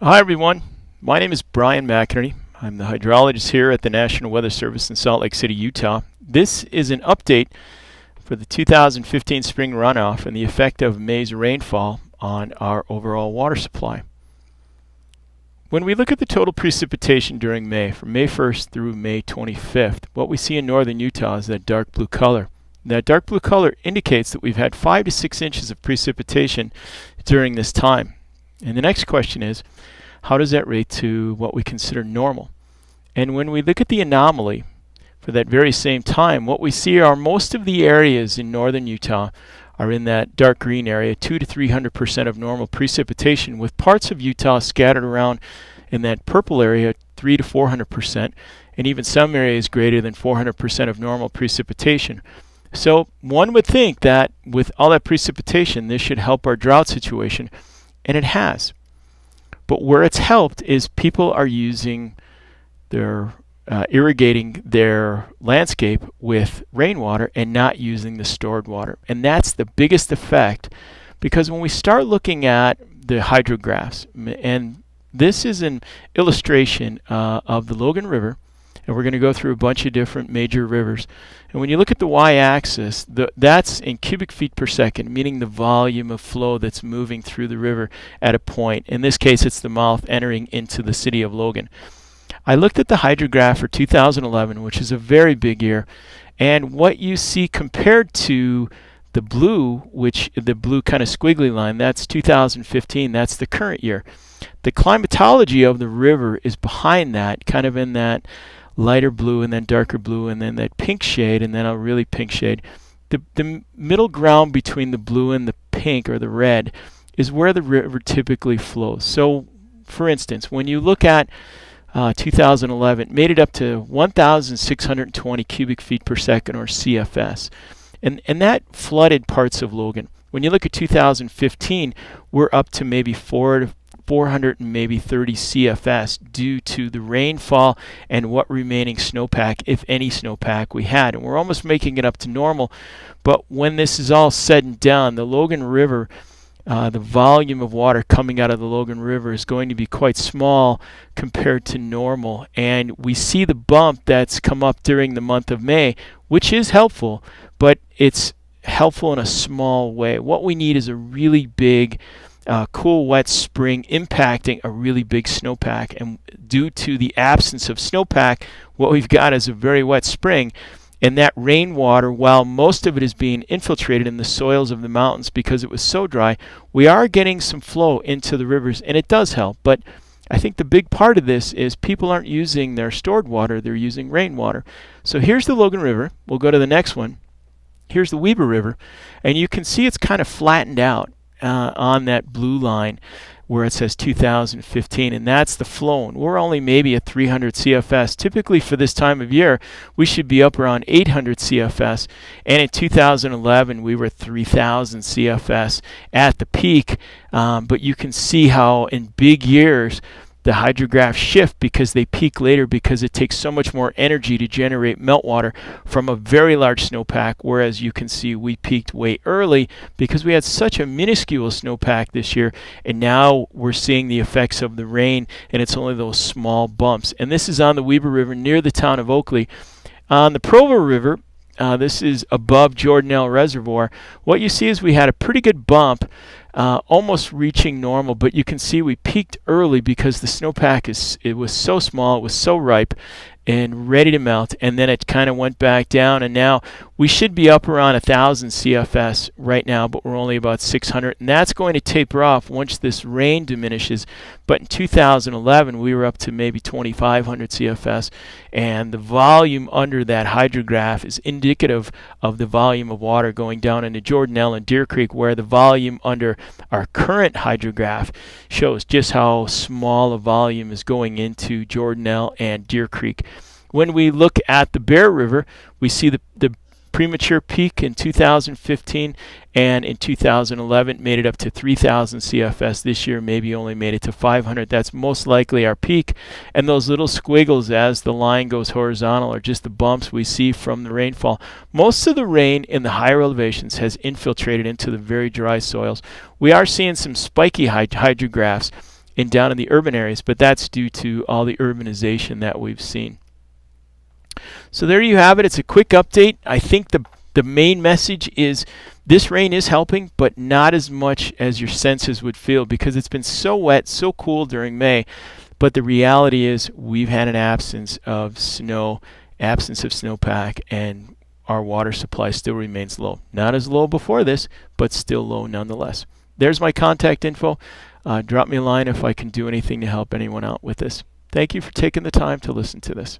Hi everyone, my name is Brian McInerney. I'm the hydrologist here at the National Weather Service in Salt Lake City, Utah. This is an update for the 2015 spring runoff and the effect of May's rainfall on our overall water supply. When we look at the total precipitation during May, from May 1st through May 25th, what we see in northern Utah is that dark blue color. That dark blue color indicates that we've had 5 to 6 inches of precipitation during this time. And the next question is, how does that rate to what we consider normal? And when we look at the anomaly for that very same time, what we see are most of the areas in northern Utah are in that dark green area, 200 to 300% of normal precipitation, with parts of Utah scattered around in that purple area, 300 to 400%, and even some areas greater than 400% of normal precipitation. So one would think that with all that precipitation, this should help our drought situation. And it has. But where it's helped is people are using their irrigating their landscape with rainwater and not using the stored water. And that's the biggest effect, because when we start looking at the hydrographs, and this is an illustration of the Logan River, and we're going to go through a bunch of different major rivers. And when you look at the y-axis, that's in cubic feet per second, meaning the volume of flow that's moving through the river at a point. In this case, it's the mouth entering into the city of Logan. I looked at the hydrograph for 2011, which is a very big year, and what you see compared to the blue, which the blue kind of squiggly line, that's 2015, that's the current year. The climatology of the river is behind that, kind of in that lighter blue and then darker blue and then that pink shade and then a really pink shade. The middle ground between the blue and the pink or the red is where the river typically flows. So for instance, when you look at 2011, it made it up to 1,620 cubic feet per second, or CFS. And that flooded parts of Logan. When you look at 2015, we're up to maybe 400 and maybe 30 CFS due to the rainfall and what remaining snowpack, if any snowpack, we had. And we're almost making it up to normal. But when this is all said and done, the Logan River, the volume of water coming out of the Logan River is going to be quite small compared to normal. And we see the bump that's come up during the month of May, which is helpful, but it's helpful in a small way. What we need is a really big cool, wet spring impacting a really big snowpack. And due to the absence of snowpack, what we've got is a very wet spring. And that rainwater, while most of it is being infiltrated in the soils of the mountains because it was so dry, we are getting some flow into the rivers, and it does help. But I think the big part of this is people aren't using their stored water, they're using rainwater. So here's the Logan River. We'll go to the next one. Here's the Weber River, and you can see it's kind of flattened out on that blue line where it says 2015, and that's the flow. We're only maybe at 300 CFS. Typically for this time of year, we should be up around 800 CFS, and in 2011 we were 3,000 CFS at the peak. But you can see how in big years the hydrographs shift because they peak later, because it takes so much more energy to generate meltwater from a very large snowpack, whereas you can see we peaked way early because we had such a minuscule snowpack this year, and now we're seeing the effects of the rain, and it's only those small bumps. And this is on the Weber River near the town of Oakley. On the Provo River, this is above Jordanelle Reservoir. What you see is we had a pretty good bump, almost reaching normal, but you can see we peaked early because the snowpack it was so small, it was so ripe and ready to melt, and then it kind of went back down, and now we should be up around 1,000 CFS right now, but we're only about 600, and that's going to taper off once this rain diminishes. But in 2011 we were up to maybe 2,500 CFS, and the volume under that hydrograph is indicative of the volume of water going down into Jordanelle and Deer Creek, where the volume under our current hydrograph shows just how small a volume is going into Jordanelle and Deer Creek. When we look at the Bear River, we see the premature peak in 2015, and in 2011 made it up to 3,000 CFS. This year maybe only made it to 500. That's most likely our peak. And those little squiggles as the line goes horizontal are just the bumps we see from the rainfall. Most of the rain in the higher elevations has infiltrated into the very dry soils. We are seeing some spiky hydrographs and down in the urban areas, but that's due to all the urbanization that we've seen. So there you have it. It's a quick update. I think the main message is this rain is helping, but not as much as your senses would feel, because it's been so wet, so cool during May. But the reality is we've had an absence of snow, absence of snowpack, and our water supply still remains low. Not as low before this, but still low nonetheless. There's my contact info. Drop me a line if I can do anything to help anyone out with this. Thank you for taking the time to listen to this.